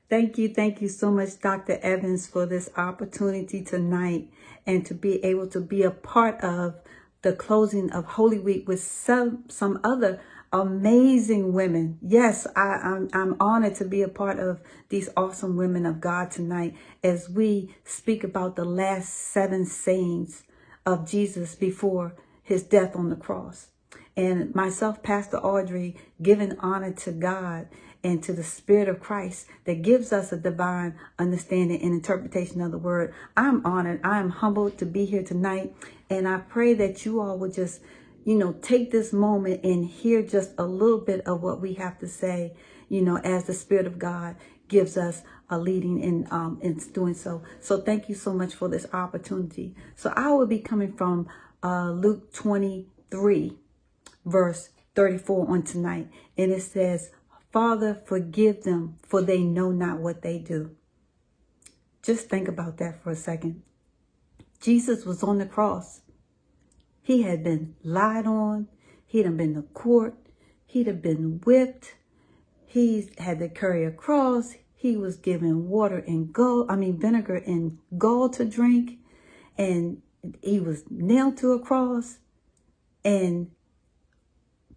Thank you so much, Dr. Evans, for this opportunity tonight and to be able to be a part of the closing of Holy Week with some other amazing women. Yes, I'm honored to be a part of these awesome women of God tonight as we speak about the last 7 sayings of Jesus before his death on the cross. And myself, Pastor Audrey, giving honor to God and to the Spirit of Christ that gives us a divine understanding and interpretation of the word. I'm honored. I am humbled to be here tonight. And I pray that you all would just, take this moment and hear just a little bit of what we have to say, as the Spirit of God gives us a leading in doing so. So thank you so much for this opportunity. So I will be coming from Luke 23, verse 34 on tonight. And it says, Father, forgive them, for they know not what they do. Just think about that for a second. Jesus was on the cross. He had been lied on. He'd have been to court. He'd have been whipped. He had to carry a cross. He was given vinegar and gall to drink. And he was nailed to a cross and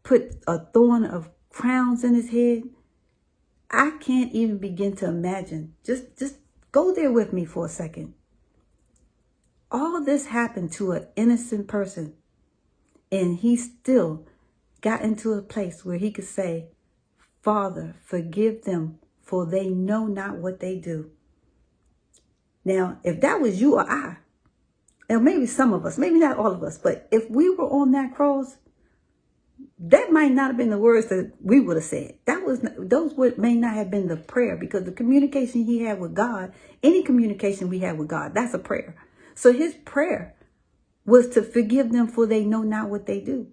put a thorn of crowns in his head. I can't even begin to imagine. Just go there with me for a second. All this happened to an innocent person, and he still got into a place where he could say, Father, forgive them, for they know not what they do. Now, if that was you or I, and maybe some of us, maybe not all of us, but if we were on that cross, that might not have been the words that we would have said. May not have been the prayer, because the communication he had with God, any communication we have with God, that's a prayer. So his prayer was to forgive them, for they know not what they do.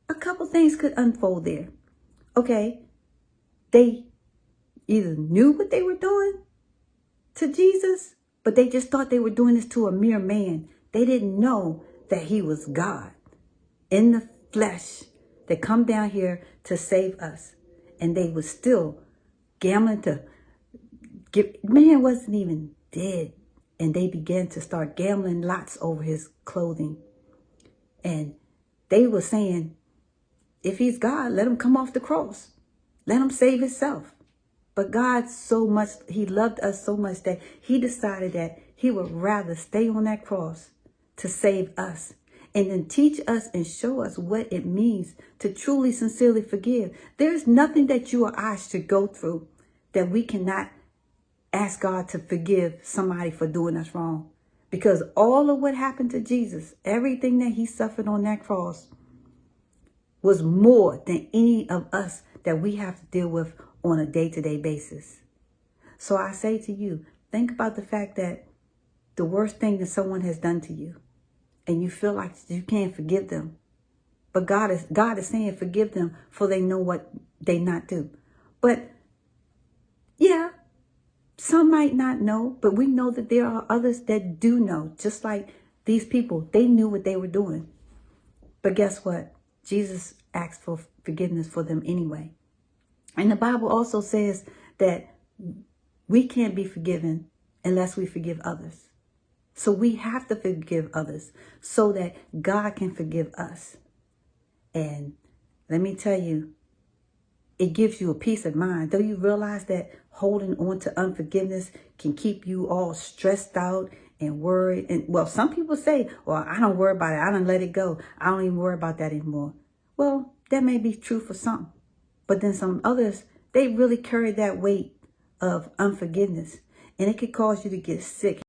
A couple things could unfold there. Okay, they either knew what they were doing to Jesus, but they just thought they were doing this to a mere man. They didn't know that he was God in the flesh that come down here to save us. And they were still gambling to man wasn't even dead. And they began to start gambling lots over his clothing. And they were saying, if he's God, let him come off the cross. Let him save himself. But God he loved us so much that he decided that he would rather stay on that cross to save us, and then teach us and show us what it means to truly, sincerely forgive. There's nothing that you or I should go through that we cannot ask God to forgive somebody for doing us wrong. Because all of what happened to Jesus, everything that he suffered on that cross, was more than any of us that we have to deal with on a day-to-day basis. So I say to you, think about the fact that the worst thing that someone has done to you, and you feel like you can't forgive them. But God is saying, forgive them, for they know what they not do. But yeah, some might not know, but we know that there are others that do know. Just like these people, they knew what they were doing. But guess what? Jesus asked for forgiveness for them anyway. And the Bible also says that we can't be forgiven unless we forgive others. So we have to forgive others so that God can forgive us. And let me tell you, it gives you a peace of mind. Don't you realize that holding on to unforgiveness can keep you all stressed out and worried? And well, some people say, well, I don't worry about it. I don't let it go. I don't even worry about that anymore. Well, that may be true for some. But then some others, they really carry that weight of unforgiveness. And it could cause you to get sick.